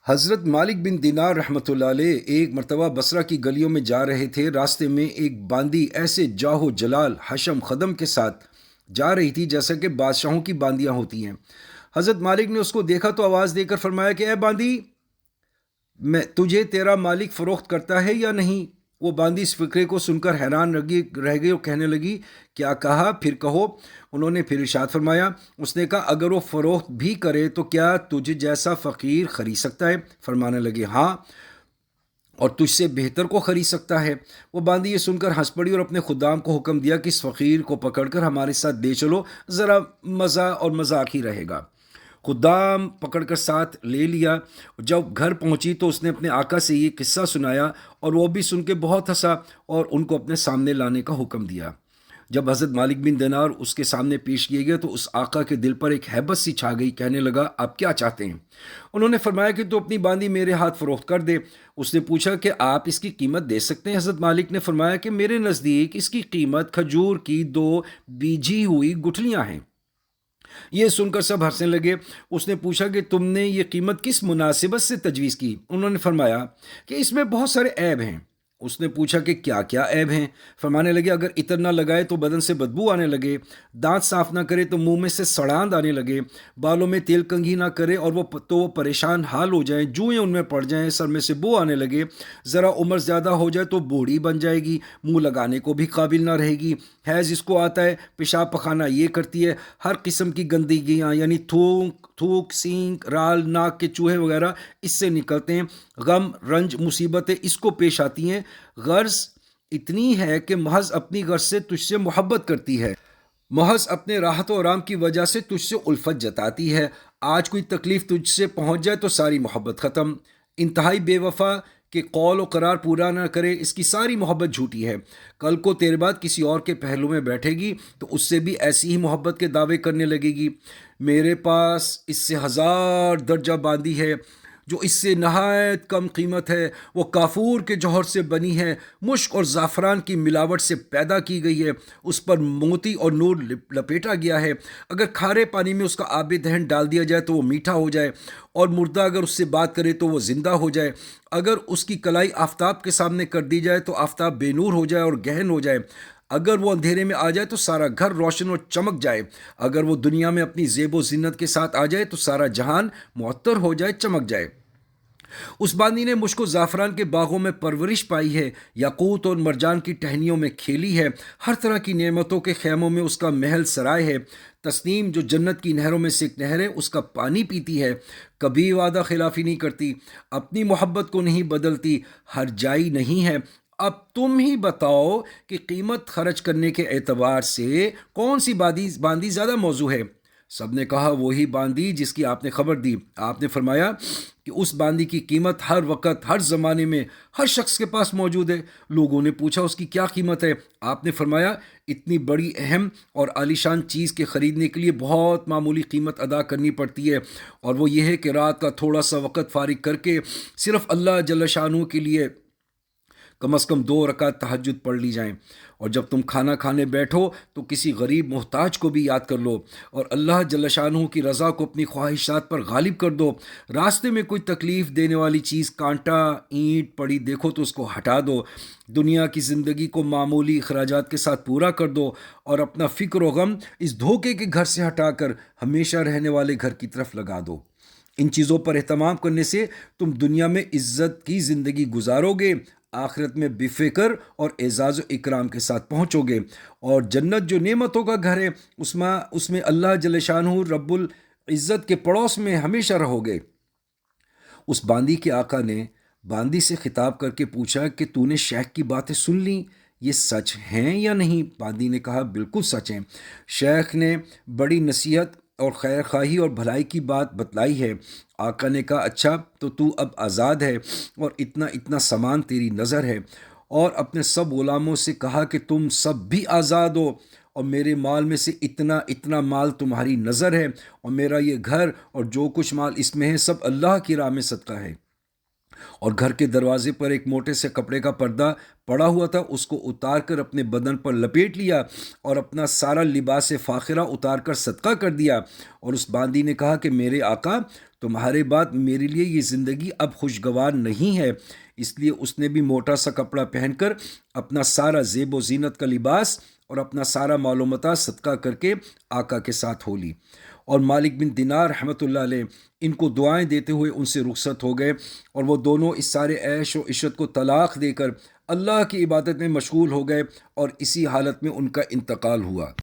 حضرت مالک بن دینار رحمۃ اللہ علیہ ایک مرتبہ بصرہ کی گلیوں میں جا رہے تھے۔ راستے میں ایک باندی ایسے جاہو جلال حشم خدم کے ساتھ جا رہی تھی جیسا کہ بادشاہوں کی باندیاں ہوتی ہیں۔ حضرت مالک نے اس کو دیکھا تو آواز دے کر فرمایا کہ اے باندی، میں تجھے تیرا مالک فروخت کرتا ہے یا نہیں؟ وہ باندی اس فقرے کو سن کر حیران رہ گئی اور کہنے لگی، کیا کہا؟ پھر کہو۔ انہوں نے پھر ارشاد فرمایا، اس نے کہا، اگر وہ فروخت بھی کرے تو کیا تجھ جیسا فقیر خرید سکتا ہے؟ فرمانے لگے، ہاں، اور تجھ سے بہتر کو خرید سکتا ہے۔ وہ باندی یہ سن کر ہنس پڑی اور اپنے خدام کو حکم دیا کہ اس فقیر کو پکڑ کر ہمارے ساتھ لے چلو، ذرا مزہ اور مذاق ہی رہے گا۔ خدام پکڑ کر ساتھ لے لیا۔ جب گھر پہنچی تو اس نے اپنے آقا سے یہ قصہ سنایا اور وہ بھی سن کے بہت ہنسا اور ان کو اپنے سامنے لانے کا حکم دیا۔ جب حضرت مالک بن دینار اس کے سامنے پیش کیے گئے تو اس آقا کے دل پر ایک ہیبت سی چھا گئی۔ کہنے لگا، آپ کیا چاہتے ہیں؟ انہوں نے فرمایا کہ تو اپنی باندی میرے ہاتھ فروخت کر دے۔ اس نے پوچھا کہ آپ اس کی قیمت دے سکتے ہیں؟ حضرت مالک نے فرمایا کہ میرے نزدیک اس کی قیمت کھجور کی 2 بیجھی ہوئی گٹھلیاں ہیں۔ یہ سن کر سب ہنسنے لگے۔ اس نے پوچھا کہ تم نے یہ قیمت کس مناسبت سے تجویز کی؟ انہوں نے فرمایا کہ اس میں بہت سارے عیب ہیں۔ اس نے پوچھا کہ کیا کیا عیب ہیں؟ فرمانے لگے، اگر عطر نہ لگائے تو بدن سے بدبو آنے لگے، دانت صاف نہ کرے تو منہ میں سے سڑاند آنے لگے، بالوں میں تیل کنگھی نہ کرے اور وہ پریشان حال ہو جائیں، جوئیں ان میں پڑ جائیں، سر میں سے بو آنے لگے، ذرا عمر زیادہ ہو جائے تو بوڑھی بن جائے گی، منہ لگانے کو بھی قابل نہ رہے گی، حیض اس کو آتا ہے، پیشاب پخانہ یہ کرتی ہے، ہر قسم کی گندگیاں یعنی تھوک، سینک، رال، ناک کے چوہے وغیرہ اس سے نکلتے ہیں، غم، رنج، مصیبتیں اس کو پیش آتی ہیں، غرض اتنی ہے کہ محض اپنی غرض سے تجھ سے محبت کرتی ہے، محض اپنے راحت و آرام کی وجہ سے تجھ سے الفت جتاتی ہے، آج کوئی تکلیف تجھ سے پہنچ جائے تو ساری محبت ختم، انتہائی بے وفا کہ قول و قرار پورا نہ کرے، اس کی ساری محبت جھوٹی ہے، کل کو تیرے بعد کسی اور کے پہلو میں بیٹھے گی تو اس سے بھی ایسی ہی محبت کے دعوے کرنے لگے گی۔ میرے پاس اس سے 1000 درجہ باندی ہے جو اس سے نہایت کم قیمت ہے، وہ کافور کے جوہر سے بنی ہے، مشک اور زعفران کی ملاوٹ سے پیدا کی گئی ہے، اس پر موتی اور نور لپیٹا گیا ہے، اگر کھارے پانی میں اس کا آب دہن ڈال دیا جائے تو وہ میٹھا ہو جائے، اور مردہ اگر اس سے بات کرے تو وہ زندہ ہو جائے، اگر اس کی کلائی آفتاب کے سامنے کر دی جائے تو آفتاب بے نور ہو جائے اور گہن ہو جائے، اگر وہ اندھیرے میں آ جائے تو سارا گھر روشن اور چمک جائے، اگر وہ دنیا میں اپنی زیب و زینت کے ساتھ آ جائے تو سارا جہان معطر ہو جائے، چمک جائے۔ اس باندی نے مشک و زعفران کے باغوں میں پرورش پائی ہے، یاقوت اور مرجان کی ٹہنیوں میں کھیلی ہے، ہر طرح کی نعمتوں کے خیموں میں اس کا محل سرائے ہے، تسنیم جو جنت کی نہروں میں سے ایک نہر ہے اس کا پانی پیتی ہے، کبھی وعدہ خلافی نہیں کرتی، اپنی محبت کو نہیں بدلتی، ہر جائی نہیں ہے۔ اب تم ہی بتاؤ کہ قیمت خرچ کرنے کے اعتبار سے کون سی باندی زیادہ موزوں ہے؟ سب نے کہا، وہی باندی جس کی آپ نے خبر دی۔ آپ نے فرمایا کہ اس باندی کی قیمت ہر وقت، ہر زمانے میں، ہر شخص کے پاس موجود ہے۔ لوگوں نے پوچھا، اس کی کیا قیمت ہے؟ آپ نے فرمایا، اتنی بڑی اہم اور عالیشان چیز کے خریدنے کے لیے بہت معمولی قیمت ادا کرنی پڑتی ہے، اور وہ یہ ہے کہ رات کا تھوڑا سا وقت فارغ کر کے صرف اللہ جل شانہ کے لیے کم از کم 2 رکعت تہجد پڑھ لی جائیں، اور جب تم کھانا کھانے بیٹھو تو کسی غریب محتاج کو بھی یاد کر لو، اور اللہ جل شانہ کی رضا کو اپنی خواہشات پر غالب کر دو۔ راستے میں کوئی تکلیف دینے والی چیز، کانٹا، اینٹ پڑی دیکھو تو اس کو ہٹا دو، دنیا کی زندگی کو معمولی اخراجات کے ساتھ پورا کر دو، اور اپنا فکر و غم اس دھوکے کے گھر سے ہٹا کر ہمیشہ رہنے والے گھر کی طرف لگا دو۔ ان چیزوں پر اہتمام کرنے سے تم دنیا میں عزت کی زندگی گزارو گے، آخرت میں بے فکر اور اعزاز و اکرام کے ساتھ پہنچو گے، اور جنت جو نعمتوں کا گھر ہے اس میں اللہ جل شانہ رب العزت کے پڑوس میں ہمیشہ رہو گے۔ اس باندی کے آقا نے باندی سے خطاب کر کے پوچھا کہ تو نے شیخ کی باتیں سن لیں، یہ سچ ہیں یا نہیں؟ باندی نے کہا، بالکل سچ ہیں۔ شیخ نے بڑی نصیحت اور خیر خواہی اور بھلائی کی بات بتلائی ہے۔ آقا نے کہا، اچھا تو اب آزاد ہے اور اتنا اتنا سامان تیری نظر ہے، اور اپنے سب غلاموں سے کہا کہ تم سب بھی آزاد ہو، اور میرے مال میں سے اتنا اتنا مال تمہاری نظر ہے، اور میرا یہ گھر اور جو کچھ مال اس میں ہے سب اللہ کی راہ میں صدقہ ہے۔ اور گھر کے دروازے پر ایک موٹے سے کپڑے کا پردہ پڑا ہوا تھا، اس کو اتار کر اپنے بدن پر لپیٹ لیا اور اپنا سارا لباس فاخرہ اتار کر صدقہ کر دیا۔ اور اس باندی نے کہا کہ میرے آقا، تمہارے بعد میرے لیے یہ زندگی اب خوشگوار نہیں ہے۔ اس لیے اس نے بھی موٹا سا کپڑا پہن کر اپنا سارا زیب و زینت کا لباس اور اپنا سارا مال و متاع صدقہ کر کے آقا کے ساتھ ہو لی۔ اور مالک بن دینار رحمۃ اللہ علیہ ان کو دعائیں دیتے ہوئے ان سے رخصت ہو گئے، اور وہ دونوں اس سارے عیش و عشرت کو طلاق دے کر اللہ کی عبادت میں مشغول ہو گئے، اور اسی حالت میں ان کا انتقال ہوا۔